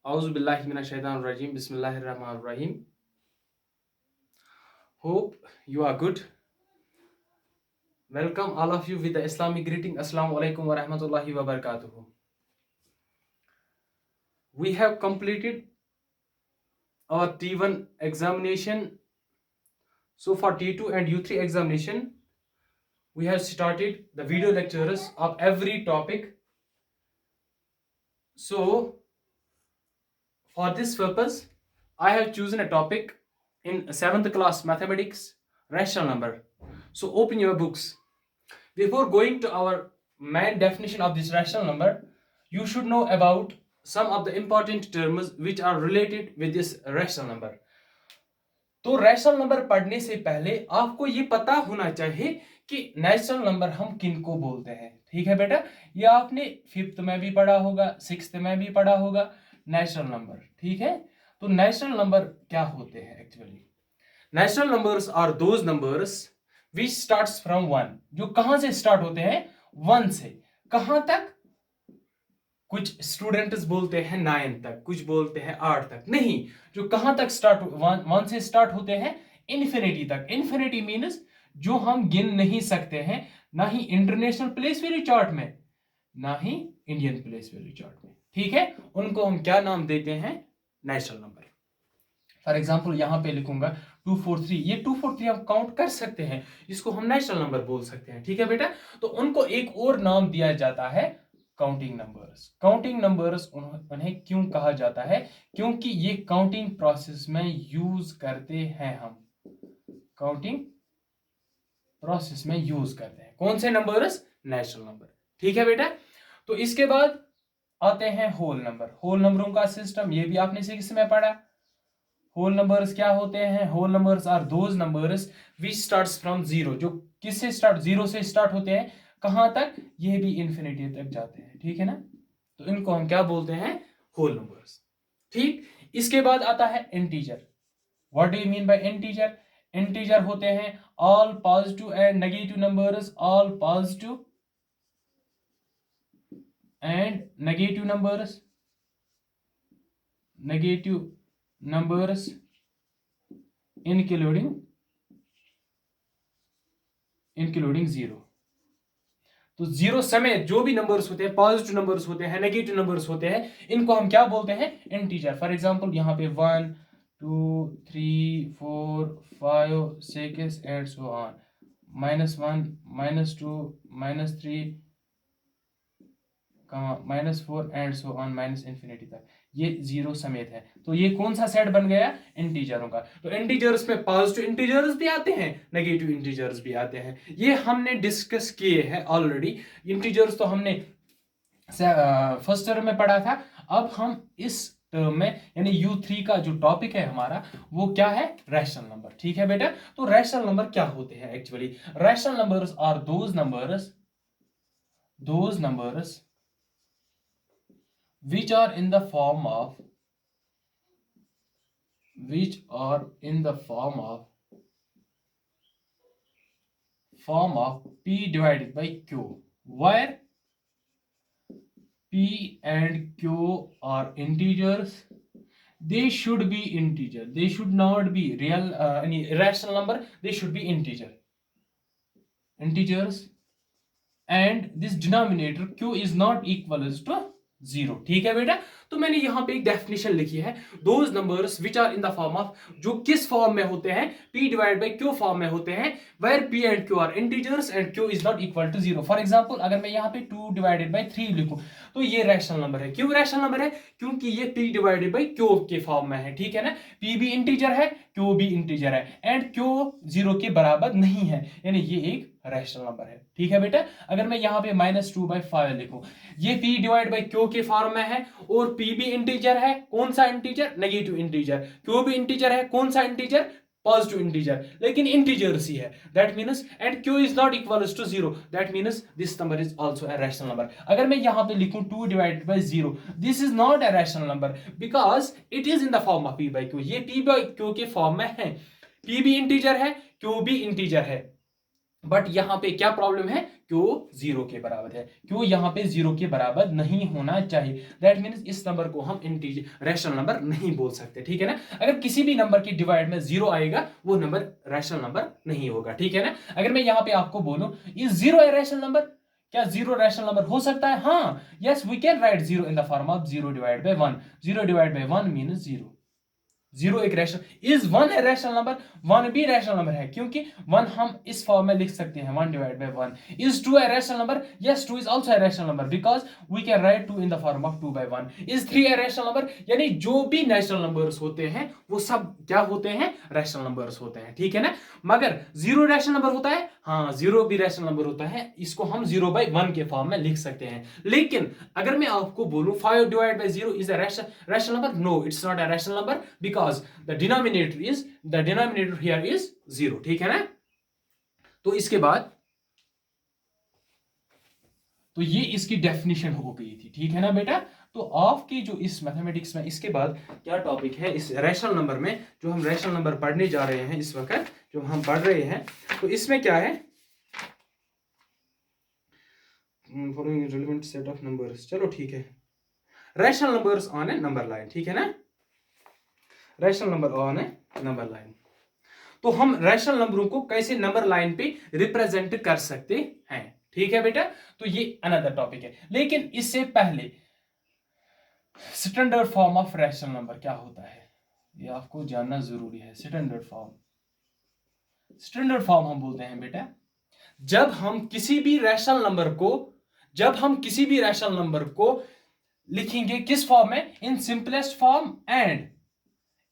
Auzubillahi minash-shaytanir-rajim. Bismillahir-rahmanir-rahim. Hope you are good. Welcome all of you with the Islamic greeting. Assalamu alaikum wa rahmatullahi wa barakatuhu. We have completed our T1 examination. So for T2 and U3 examination, we have started the video lectures of every topic. So for this purpose, I have chosen a topic in 7th class mathematics, rational number. So open your books. Before going to our main definition of this rational number, you should know about some of the important terms which are related with this rational number. तो rational number पढ़ने से पहले आपको ये पता होना चाहिए कि नेचुरल नंबर हम किन को बोलते हैं। ठीक है बेटा, ये आपने 5th में भी पढ़ा होगा, 6th में भी पढ़ा होगा नेचुरल नंबर। ठीक है, तो नेचुरल नंबर क्या होते हैं actually? Natural numbers are those numbers which starts from 1, जो कहां से स्टार्ट होते हैं? 1 से। कहां तक? कुछ स्टूडेंट्स बोलते हैं 9 तक, कुछ बोलते हैं 8 तक। नहीं, जो कहां तक स्टार्ट 1 से स्टार्ट होते हैं? इन्फिनिटी तक। इन्फिनिटी मीन्स जो हम गिन नहीं सकते हैं, ना ही इंटरनेशनल प्लेस वैल्यू चार्ट में, ना ही इंडियन प्लेस वैल्यू चार्ट में। ठीक है, उनको हम क्या नाम देते हैं? Natural number. फॉर एग्जाम्पल यहां पे लिखूंगा 243, ये 243 हम काउंट कर सकते हैं, इसको हम नेचुरल नंबर बोल सकते हैं। ठीक है बेटा, तो उनको एक और नाम दिया जाता है काउंटिंग नंबर्स। काउंटिंग नंबर्स उन्हें क्यों कहा जाता है? क्योंकि ये काउंटिंग प्रोसेस में यूज करते हैं हम, काउंटिंग प्रोसेस में यूज करते हैं। कौन से नंबर्स? Natural number. ठीक है बेटा, तो इसके बाद आते हैं होल नंबर। होल नंबरों का सिस्टम, ये भी आपने 6 में पढ़ा। होल नंबर्स क्या होते हैं? Whole numbers are those numbers which starts from 0, जो किससे स्टार्ट? 0 से स्टार्ट होते हैं। कहां तक? ये भी इन्फिनिटी तक जाते हैं। ठीक है ना, तो इनको हम क्या बोलते हैं? Whole numbers. ठीक, इसके बाद आता है integer. What do you mean by integer? Integer होते हैं all positive and negative numbers, all positive and negative numbers, negative numbers including 0। तो 0 समेत जो भी नंबर्स होते हैं, पॉजिटिव नंबर्स होते हैं, नेगेटिव नंबर्स होते हैं, इनको हम क्या बोलते हैं? इंटीजर। फॉर एग्जांपल यहाँ पे 1 2 3 4 5 6 and so on, -1 -2 -3 -4 and so on -infinity तक, ये 0 समेत है। तो ये कौन सा सेट बन गया? इंटीजरों का। तो इंटीजर्स में पॉजिटिव इंटीजर्स भी आते हैं, नेगेटिव इंटीजर्स भी आते हैं, ये हमने डिस्कस किए हैं ऑलरेडी। इंटीजर्स तो हमने फर्स्ट टर्म में पढ़ा था। अब हम इस टर्म में यानी U3 का जो टॉपिक है हमारा, वो क्या है? Rational number. ठीक है बेटा, तो रैशनल नंबर क्या होते हैं actually? Rational numbers are those numbers which are in the form of P divided by Q, where P and Q are integers. They should be integer, they should not be real any irrational number, they should be integers, and this denominator Q is not equal to 0। ठीक है बेटा, तो मैंने यहां पे एक definition लिखी है, those numbers which are in the form of, जो किस फॉर्म में होते हैं? P divide by Q form में होते हैं, where P and Q are integers and Q is not equal to 0। For example अगर मैं यहाँ पे 2 डिवाइडेड बाई 3 लिखूं, तो ये रैशनल नंबर है। क्यों रैशनल नंबर है? क्योंकि ये P डिवाइडेड बाई Q के फॉर्म में है। ठीक है ना, P भी इंटीजर है, Q भी इंटीजर है, एंड Q 0 के बराबर नहीं है, यानी ये एक रैशनल नंबर है। ठीक है बेटा, अगर मैं यहाँ पे -2/5 लिखूं, ये P डिवाइड बाई Q के फॉर्म में है, और P भी इंटीजर है। कौन सा इंटीजर? Negative integer. Q भी इंटीजर है। कौन सा इंटीजर? पॉजिटिव इंटीजर, लेकिन इंटीजर्स ही है। That means and Q is not equal to 0, that means this number is also a rational number. अगर मैं यहाँ पे लिखूं 2 divided by 0, this is not a rational number because it is in the form of P by Q। ये P by Q के form में है। P भी इंटीजर है, Q भी इंटीजर है, बट यहाँ पे क्या प्रॉब्लम है, क्यों जीरो के बराबर है, क्यों यहाँ पे जीरो के बराबर नहीं होना चाहिए। दैट मीन्स इस नंबर को हम इंटीजर रैशनल नंबर नहीं बोल सकते, ठीक है ना। अगर किसी भी नंबर की डिवाइड में जीरो आएगा वो नंबर रैशनल नंबर नहीं होगा, ठीक है ना। अगर मैं यहाँ पे आपको बोलूं is zero a rational number, क्या जीरो रैशनल नंबर हो सकता है? हाँ, yes we can write zero in the form of zero divide by one. Zero divide by one means zero. Zero एक rational, is one a rational number, one भी rational number है क्योंकि one हम इस फॉर्म में लिख सकते हैं one divide by one. Is two a rational number, yes two is also a rational number because we can write two in the form of two by one. Is three a rational number, यानी जो भी natural numbers होते हैं वो सब क्या होते हैं, रैशनल नंबर्स होते हैं, ठीक है ना। मगर जीरो रैशनल नंबर होता है, हाँ जीरो भी रैशनल नंबर होता है, इसको हम जीरो बाय वन के फॉर्म में लिख सकते हैं। लेकिन अगर मैं आपको बोलूं five divide by zero is a rational number, no it's not a rational number because the denominator here is zero, ठीक है ना। तो इसके बाद तो ये इसकी डेफिनेशन हो गई थी, ठीक है ना बेटा। तो आपकी जो इस मैथमेटिक्स में इसके बाद क्या टॉपिक है, इस रैशनल नंबर में जो हम रैशनल नंबर पढ़ने जा रहे हैं इस वक्त जो हम पढ़ रहे हैं, तो इसमें क्या है, following relevant set of numbers, चलो ठीक है, rational numbers on A number line, ठीक है ना, rational number on A number line. तो हम रैशनल नंबरों को कैसे नंबर लाइन पे रिप्रेजेंट कर सकते हैं, ठीक है बेटा। तो ये अनदर टॉपिक है, लेकिन इससे पहले standard form of rational number क्या होता है ये आपको जानना जरूरी है। स्टैंडर्ड फॉर्म हम बोलते हैं बेटा जब हम किसी भी रैशनल नंबर को लिखेंगे किस फॉर्म में, इन सिंपलेस्ट फॉर्म एंड,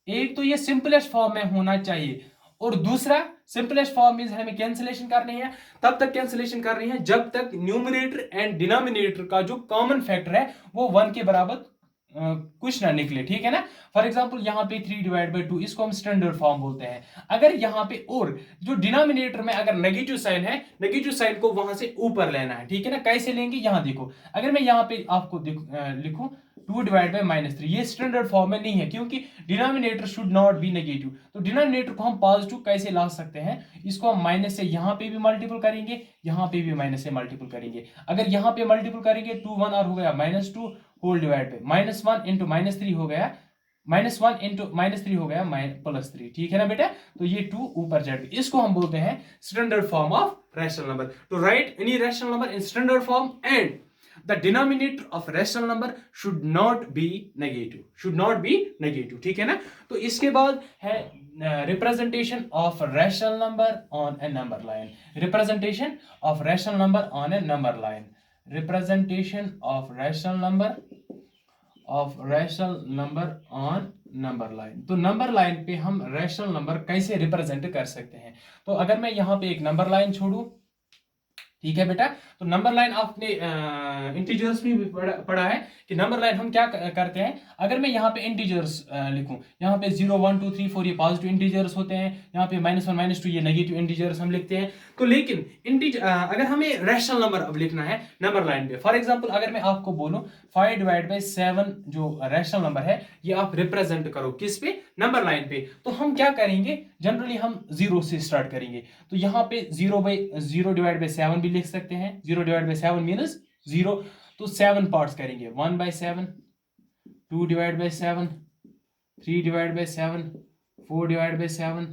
एक तो ये सिंपलेस्ट फॉर्म में होना चाहिए और दूसरा सिंपलेस्ट फॉर्म मींस हमें कैंसिलेशन करनी है, तब तक कैंसिलेशन करनी है जब तक न्यूमरेटर एंड डिनोमिनेटर का जो कॉमन फैक्टर है वो वन के बराबर कुछ ना निकले, ठीक है ना। फॉर एग्जांपल यहाँ पे 3 डिवाइड बाई 2 इसको हम स्टैंडर्ड फॉर्म बोलते हैं। अगर यहाँ पे और जो डिनोमिनेटर में अगर नेगेटिव साइन है, नेगेटिव साइन को वहां से ऊपर लेना है, ठीक है ना। कैसे लेंगे, यहाँ देखो, अगर मैं यहाँ पे आपको लिखूं 2 डिवाइड बाई -3, ये स्टैंडर्ड फॉर्म में नहीं है क्योंकि denominator should not be negative. तो डिनोमिनेटर को हम पॉजिटिव कैसे ला सकते हैं, इसको हम माइनस से यहाँ पे भी मल्टीपल करेंगे, यहाँ पे भी माइनस से मल्टीपल करेंगे। अगर यहाँ पे मल्टीपल करेंगे 2 1 और हो गया -2 होल डिवाइड पे -1 इंटू -3 हो गया, -1 इंटू -3 हो गया +3, ठीक है ना बेटा। तो ये 2 ऊपर चढ़ गए, इसको हम बोलते हैं standard form of rational number. तो right any rational number in standard form and the denominator of rational number should not be negative, ठीक है ना। तो इसके बाद है representation of rational number on A number line, representation of rational number on A number line, representation of rational number on number line. तो number line पे हम रैशनल नंबर कैसे रिप्रेजेंट कर सकते हैं। तो अगर मैं यहाँ पे एक नंबर लाइन छोड़ू, ठीक है बेटा, तो नंबर लाइन आपने इंटीजर्स में भी पढ़ा है कि नंबर लाइन हम क्या करते हैं। अगर मैं यहाँ पे इंटीजर्स लिखूं, यहाँ पे 0 1 2 3 4 ये पॉजिटिव इंटीजर्स होते हैं, यहाँ पे -1 -2 ये नेगेटिव इंटीजर्स हम लिखते हैं। तो लेकिन अगर हमें रैशनल नंबर अब लिखना है नंबर लाइन पे, फॉर एग्जांपल अगर मैं आपको बोलूं 5 डिवाइड बाई 7 जो रैशनल नंबर है ये आप रिप्रेजेंट करो किस पे, नंबर लाइन पे, तो हम क्या करेंगे, जनरली हम 0 से स्टार्ट करेंगे। तो यहाँ पे 0 डिवाइड बाई 7 भी लिख सकते हैं, 0 डिवाइड बाई 7 मीनस 0। तो 7 पार्ट्स करेंगे, 1 by 7, 2 divide by 7, 3 divide by 7, 4 divide by 7,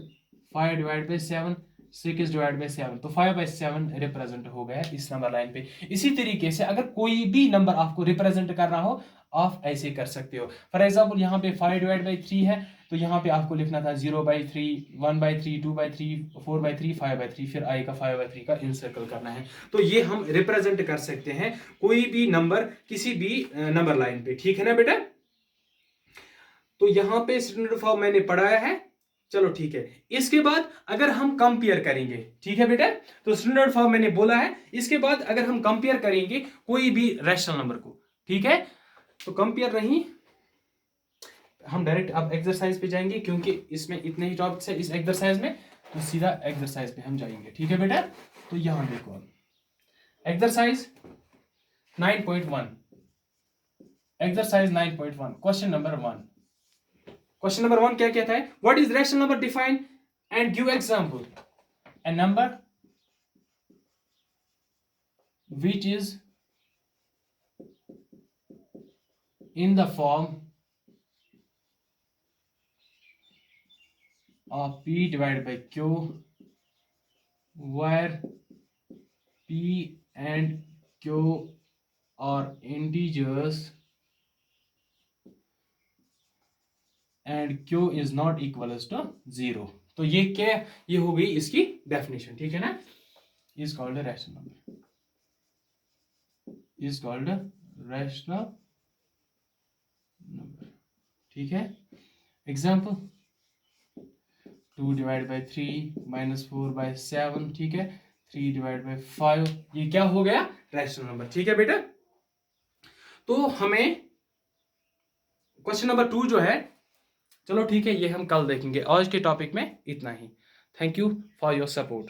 5 divide by 7, 6 divide by 7। तो 5 बाई 7 रिप्रेजेंट हो गया इस नंबर लाइन पे। इसी तरीके से अगर कोई भी नंबर आपको रिप्रेजेंट करना हो आप ऐसे कर सकते हो। फॉर एग्जाम्पल यहाँ पे 5 डिवाइड बाई 3 है, तो यहाँ पे आपको लिखना था 0/3, 1/3, 2/3, 4/3, 5/3, फिर आएगा 5/3 का इनसर्कल करना है। तो ये हम रिप्रेजेंट कर सकते हैं कोई भी नंबर किसी भी नंबर लाइन पे, ठीक है ना बेटा। तो यहाँ पे स्टैंडर्ड फॉर्म मैंने पढ़ाया है, चलो ठीक है। इसके बाद अगर हम कंपेयर करेंगे, ठीक है बेटा, तो स्टैंडर्ड फॉर्म मैंने बोला है, इसके बाद अगर हम कंपेयर करेंगे कोई भी रैशनल नंबर को, ठीक है, तो कंपेयर नहीं, हम डायरेक्ट अब एक्सरसाइज पे जाएंगे क्योंकि इसमें इतने ही टॉपिक्स है इस एक्सरसाइज में, तो सीधा एक्सरसाइज पे हम जाएंगे, ठीक है बेटा। तो यहां देखो exercise 9.1, exercise 9.1 question number 1। Question number 1 क्या कहता है, what is rational number define and give example. A number which is in the form of P divided by Q, where P and Q are integers and Q is not equals to 0. तो ये क्या, ये हो गई इसकी definition, ठीक है ना. is called a rational number, is called a rational number, ठीक है. Example 2 divide by 3 minus 4 by 7, ठीक है. 3 डिवाइड बाई 5, ये क्या हो गया, रैशनल नंबर, ठीक है बेटा. तो हमें क्वेश्चन नंबर 2 जो है, चलो ठीक है, ये हम कल देखेंगे. आज के टॉपिक में इतना ही. Thank you for your support.